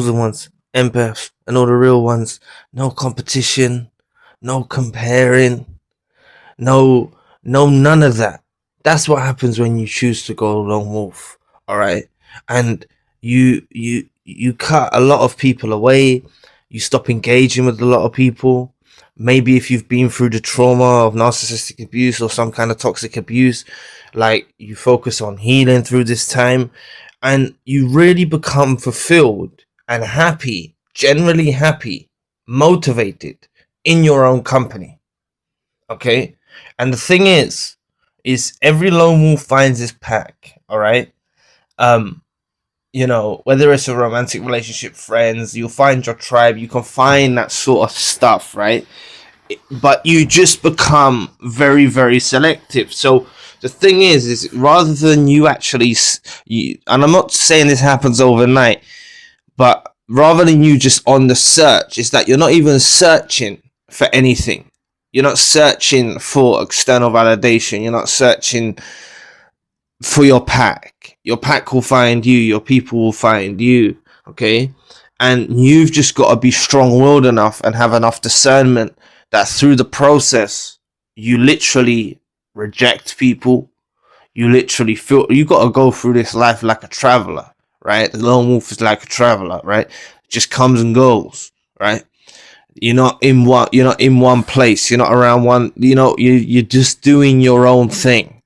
chosen ones, empaths, and all the real ones. No competition, no comparing, no, none of that. That's what happens when you choose to go lone wolf. All right, and you cut a lot of people away. You stop engaging with a lot of people. Maybe if you've been through the trauma of narcissistic abuse or some kind of toxic abuse, like, you focus on healing through this time, and you really become fulfilled and happy, generally happy, motivated in your own company. Okay, and the thing is every lone wolf finds his pack. All right, um whether it's a romantic relationship, friends, you'll find your tribe, you can find that sort of stuff, right? But you just become very, very selective. So the thing is rather than you actually and I'm not saying this happens overnight, but rather than you just on the search, is that you're not even searching for anything. You're not searching for external validation. You're not searching for your pack. Your pack will find you. Your people will find you. Okay? And you've just got to be strong-willed enough and have enough discernment that through the process, you literally reject people. You literally feel you got to go through this life like a traveler, right? The lone wolf is like a traveler, right? It just comes and goes, right? You're not in one place. You're not around one. You're just doing your own thing.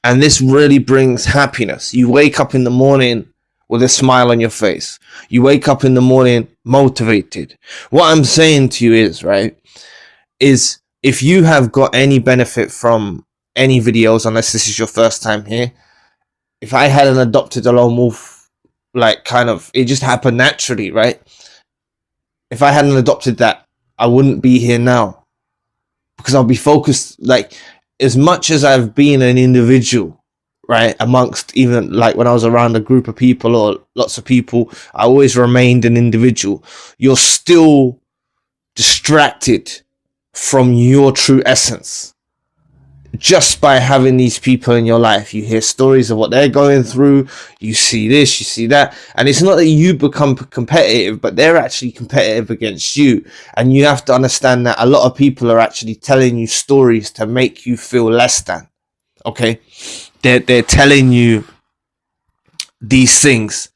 And this really brings happiness. You wake up in the morning with a smile on your face. You wake up in the morning motivated. What I'm saying to you is if you have got any benefit from any videos, unless this is your first time here, if I hadn't adopted a lone wolf, it just happened naturally, right? If I hadn't adopted that, I wouldn't be here now, because I'll be focused, as much as I've been an individual, right, amongst even when I was around a group of people or lots of people, I always remained an individual. You're still distracted from your true essence just by having these people in your life. You hear stories of what they're going through, you see this, you see that, and it's not that you become competitive, but they're actually competitive against you. And you have to understand that a lot of people are actually telling you stories to make you feel less than. Okay, they're telling you these things,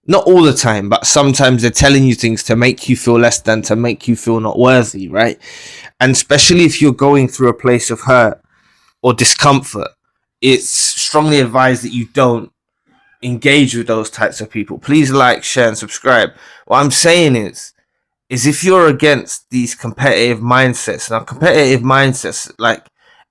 not all the time, but sometimes they're telling you things to make you feel less than, to make you feel not worthy, right? And especially if you're going through a place of hurt or discomfort, it's strongly advised that you don't engage with those types of people. Please like, share, and subscribe. What I'm saying is if you're against these competitive mindsets, now competitive mindsets,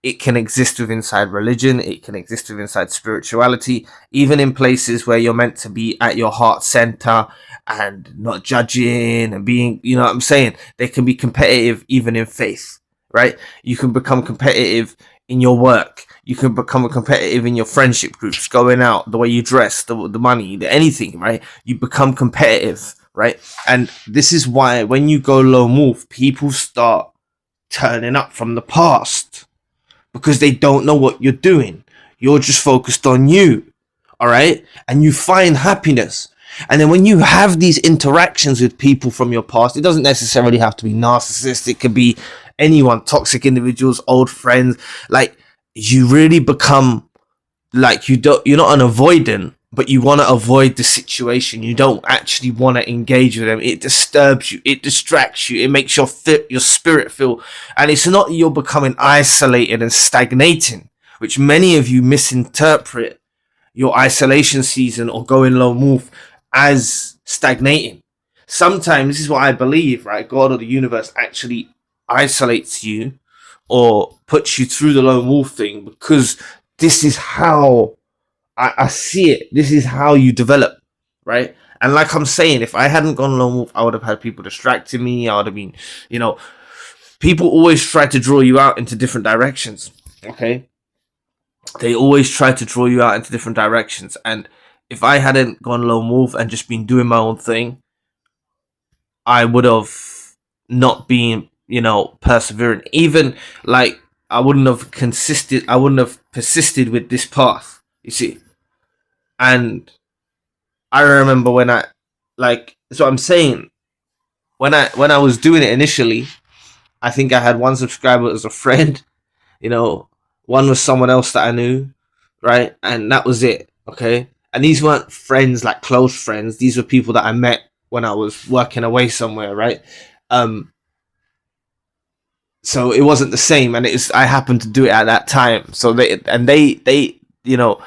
it can exist with inside religion, it can exist with inside spirituality, even in places where you're meant to be at your heart center and not judging and being, you know what I'm saying? They can be competitive even in faith, right? You can become competitive in your work. You can become competitive in your friendship groups, going out, the way you dress, the money, anything, right? You become competitive, right? And this is why when you go lone wolf, people start turning up from the past because they don't know what you're doing. You're just focused on you, all right? And you find happiness. And then when you have these interactions with people from your past, it doesn't necessarily have to be narcissist. It could be anyone, toxic individuals, old friends. You really become you're not an avoidant, but you want to avoid the situation. You don't actually want to engage with them. It disturbs you. It distracts you. It makes your spirit feel. And it's not you're becoming isolated and stagnating, which many of you misinterpret your isolation season or going lone wolf as stagnating. Sometimes, this is what I believe, right? God or the universe actually isolates you or puts you through the lone wolf thing, because this is how I see it. This is how you develop, right? And like I'm saying, if I hadn't gone lone wolf, I would have had people distracting me. I would have been, people always try to draw you out into different directions, okay? They always try to draw you out into different directions. And if I hadn't gone lone wolf and just been doing my own thing, I would have not been, persevering. Even I wouldn't have persisted with this path, you see. And I remember when So I'm saying, when I was doing it initially, I think I had one subscriber as a friend, you know, one was someone else that I knew, right? And that was it, okay? And these weren't friends, like close friends. These were people that I met when I was working away somewhere, right? So it wasn't the same, and I happened to do it at that time. So they, you know,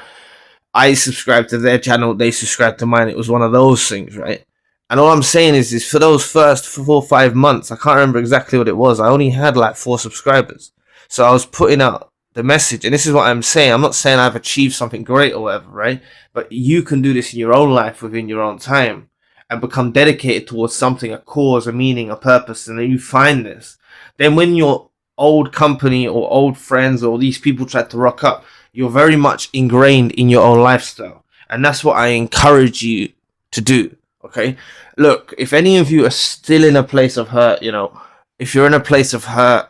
I subscribed to their channel, they subscribed to mine. It was one of those things, right? And all I'm saying is for those first 4 or 5 months, I can't remember exactly what it was. I only had like 4 subscribers. So I was putting out the message, and this is what I'm saying. I'm not saying I've achieved something great or whatever, right? But you can do this in your own life within your own time and become dedicated towards something, a cause, a meaning, a purpose, and then you find this. Then when your old company or old friends or these people try to rock up, you're very much ingrained in your own lifestyle. And that's what I encourage you to do. Okay. Look, if any of you are still in a place of hurt, you know, if you're in a place of hurt,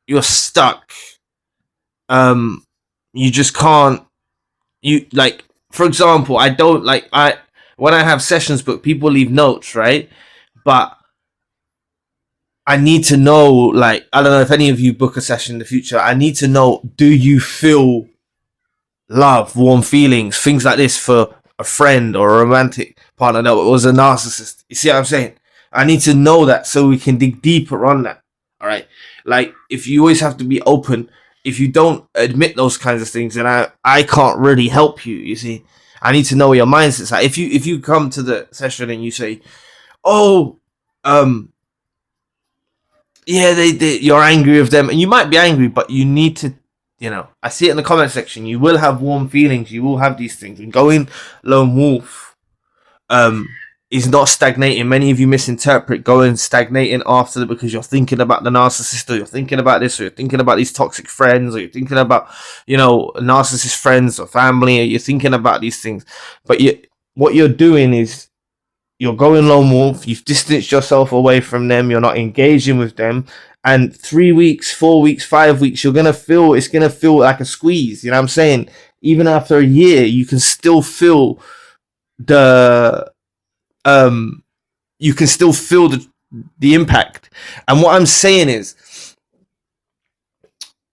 you're stuck. You just can't, you like, for example, when I have sessions booked, people leave notes, right? But I need to know, like, I don't know if any of you book a session in the future. I need to know, do you feel love, warm feelings, things like this for a friend or a romantic partner that was a narcissist? You see what I'm saying? I need to know that so we can dig deeper on that. All right. Like, if you always have to be open, if you don't admit those kinds of things, then I can't really help you. You see, I need to know where your mindset's at. If you come to the session and you say, oh, yeah, you're angry with them, and you might be angry, but you need to, you know, I see it in the comment section. You will have warm feelings. You will have these things. And going lone wolf, is not stagnating. Many of you misinterpret going stagnating after because you're thinking about the narcissist, or you're thinking about this, or you're thinking about these toxic friends, or you're thinking about, you know, narcissist friends or family, or you're thinking about these things. But what you're doing is you're going lone wolf. You've distanced yourself away from them. You're not engaging with them. And 3 weeks, 4 weeks, 5 weeks, it's gonna feel like a squeeze. You know what I'm saying? Even after a year, you can still feel the the impact. And what I'm saying is,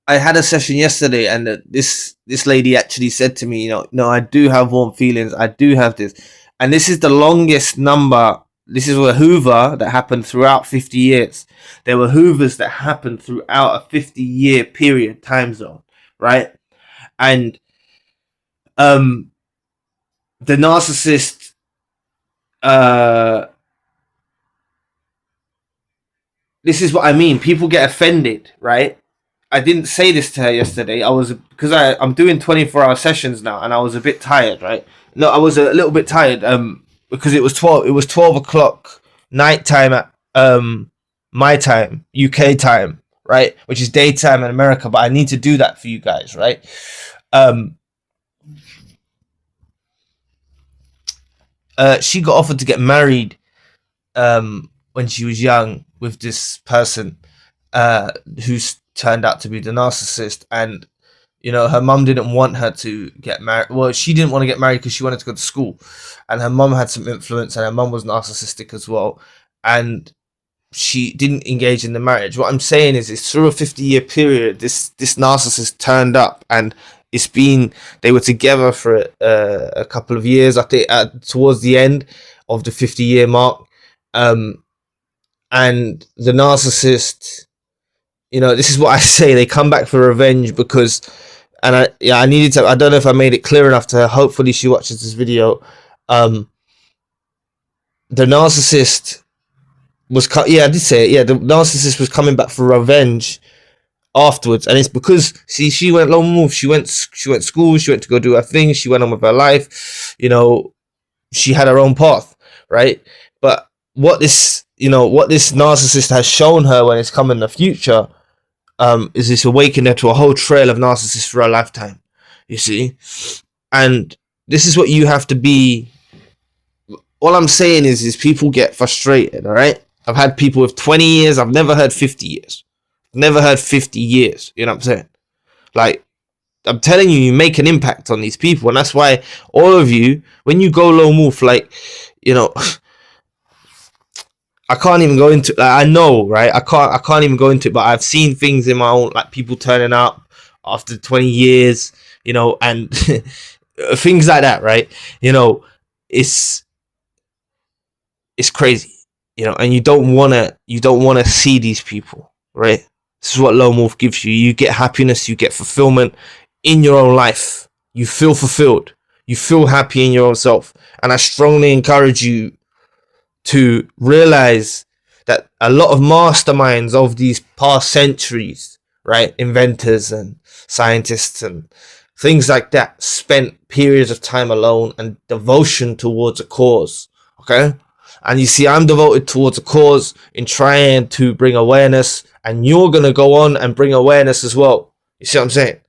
I had a session yesterday, and this lady actually said to me, you know, no, I do have warm feelings. I do have this. And this is the longest number. This is a Hoover that happened throughout 50 years. There were Hoovers that happened throughout a 50-year period, time zone, right? And the narcissist, this is what I mean. People get offended, right? I didn't say this to her yesterday. Because I'm doing 24-hour sessions now, and I was a bit tired, right? No, I was a little bit tired, because it was 12 o'clock night time at my time, UK time, right? Which is daytime in America, but I need to do that for you guys, right? She got offered to get married when she was young with this person who's turned out to be the narcissist. And you know, her mum didn't want her to get married. Well, she didn't want to get married because she wanted to go to school, and her mum had some influence, and her mum was narcissistic as well, and she didn't engage in the marriage. What I'm saying is, it's through a 50-year period, this narcissist turned up, and they were together for a couple of years. I think towards the end of the 50-year mark, and the narcissist, you know, this is what I say, they come back for revenge because, and I needed to, I don't know if I made it clear enough to her. Hopefully she watches this video. The narcissist was, I did say it. Yeah, the narcissist was coming back for revenge afterwards, and it's because, see, she went lone wolf. She went school. She went to go do her thing. She went on with her life. You know, she had her own path, right? But what this narcissist has shown her when it's come in the future, is this awakening her to a whole trail of narcissists for a lifetime, you see? And this is what you have to be. All I'm saying is people get frustrated, all right? I've had people with 20 years. I've never heard 50 years. Never heard 50 years, you know what I'm saying? Like, I'm telling you, you make an impact on these people. And that's why all of you, when you go lone wolf, like, you know, I can't even go into, like, I know, right? I can't even go into it, but I've seen things in my own, like people turning up after 20 years, you know, and things like that, right? You know, it's crazy, you know, and you don't wanna see these people, right? This is what lone wolf gives you. You get happiness, you get fulfillment in your own life. You feel fulfilled. You feel happy in your own self. And I strongly encourage you to realize that a lot of masterminds of these past centuries, right, inventors and scientists and things like that, spent periods of time alone and devotion towards a cause. Okay, and you see, I'm devoted towards a cause in trying to bring awareness, and you're gonna go on and bring awareness as well. You see what I'm saying?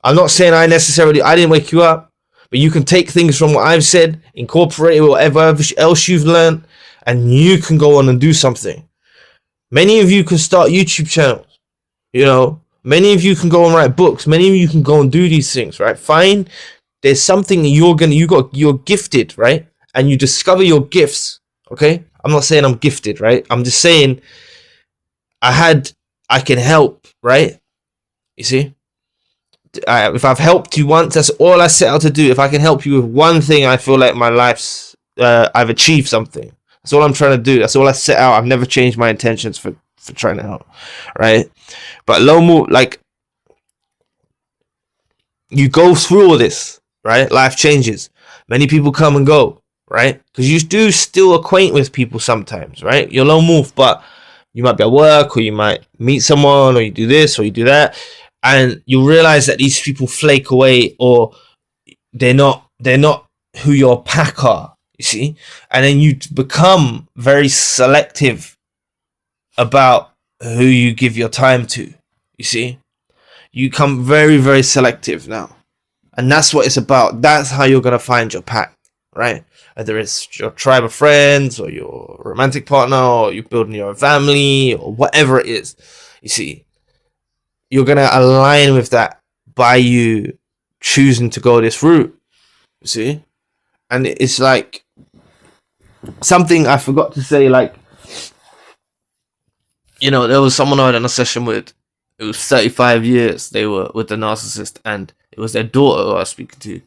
I'm not saying I didn't wake you up, but you can take things from what I've said, incorporate it with whatever else you've learned, and you can go on and do something. Many of you can start YouTube channels, you know. Many of you can go and write books. Many of you can go and do these things, right? Fine. There's something you're gifted, right? And you discover your gifts, okay? I'm not saying I'm gifted, right? I'm just saying I can help, right? You see? If I've helped you once, that's all I set out to do. If I can help you with one thing, I feel like my life's I've achieved something. That's all I'm trying to do. That's all I set out. I've never changed my intentions for trying to help, right? But lone wolf, like, you go through all this, right? Life changes. Many people come and go, right? Because you do still acquaint with people sometimes, right? You're lone wolf, but you might be at work, or you might meet someone, or you do this, or you do that, and you realize that these people flake away, or they're not who your pack are, you see? And then you become very selective about who you give your time to, you see? You become very, very selective now. And that's what it's about. That's how you're going to find your pack, right? Whether it's your tribe of friends, or your romantic partner, or you're building your own family, or whatever it is, you see? You're going to align with that by you choosing to go this route, you see? And it's like something I forgot to say, like, you know, there was someone I had on a session with, it was 35 years they were with the narcissist, and it was their daughter who I was speaking to,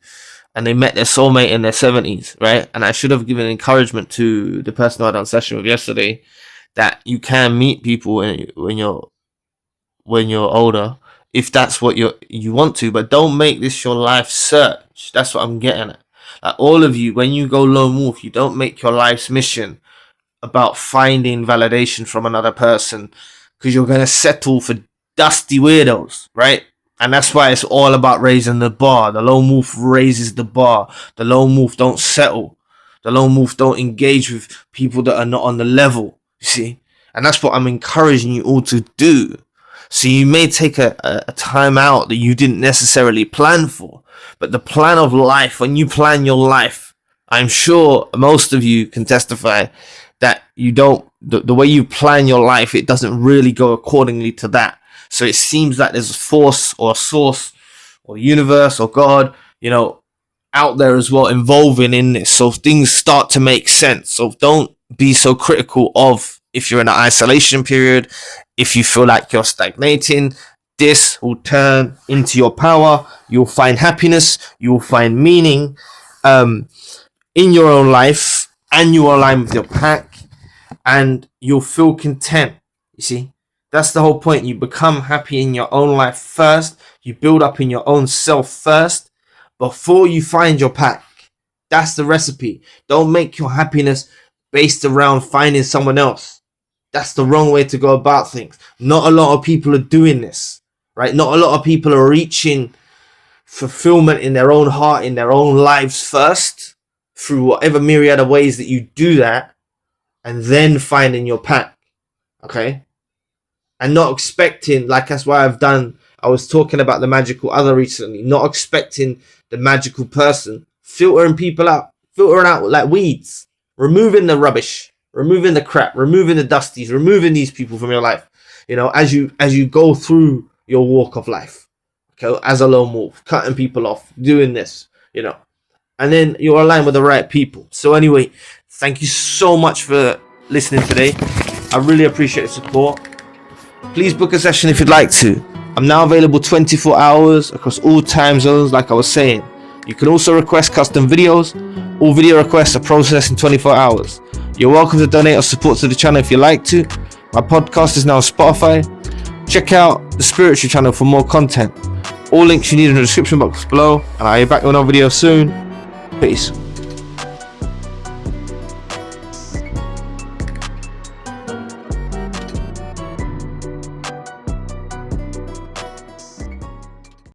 and they met their soulmate in their 70s, right? And I should have given encouragement to the person I had on a session with yesterday, that you can meet people when you're older, if that's what you want to, but don't make this your life search. That's what I'm getting at. Like, all of you, when you go lone wolf, you don't make your life's mission about finding validation from another person, because you're going to settle for dusty weirdos, right? And that's why it's all about raising the bar. The lone wolf raises the bar. The lone wolf don't settle. The lone wolf don't engage with people that are not on the level, you see? And that's what I'm encouraging you all to do. So you may take a time out that you didn't necessarily plan for, but the plan of life, when you plan your life, I'm sure most of you can testify that you don't, the way you plan your life, it doesn't really go accordingly to that. So it seems like there's a force, or a source, or universe, or God, you know, out there as well, involving in this. So things start to make sense. So don't be so critical of, if you're in an isolation period, if you feel like you're stagnating, this will turn into your power. You'll find happiness. You'll find meaning in your own life, and you align with your pack, and you'll feel content. You see, that's the whole point. You become happy in your own life first. You build up in your own self first before you find your pack. That's the recipe. Don't make your happiness based around finding someone else. That's the wrong way to go about things. Not a lot of people are doing this, right? Not a lot of people are reaching fulfillment in their own heart, in their own lives first, through whatever myriad of ways that you do that, and then finding your pack, okay? And not expecting, like, that's why I was talking about the magical other recently, not expecting the magical person, filtering people out, filtering out like weeds, removing the rubbish, removing the crap, removing the dusties, removing these people from your life, you know, as you go through your walk of life, okay, as a lone wolf, cutting people off, doing this, you know, and then you're aligned with the right people. So anyway, thank you so much for listening today. I really appreciate the support. Please book a session if you'd like to. I'm now available 24 hours across all time zones, like I was saying. You can also request custom videos. All video requests are processed in 24 hours. You're welcome to donate or support to the channel if you like to. My podcast is now on Spotify. Check out the Spiritual channel for more content. All links you need in the description box below, and I'll be back with another video soon. Peace.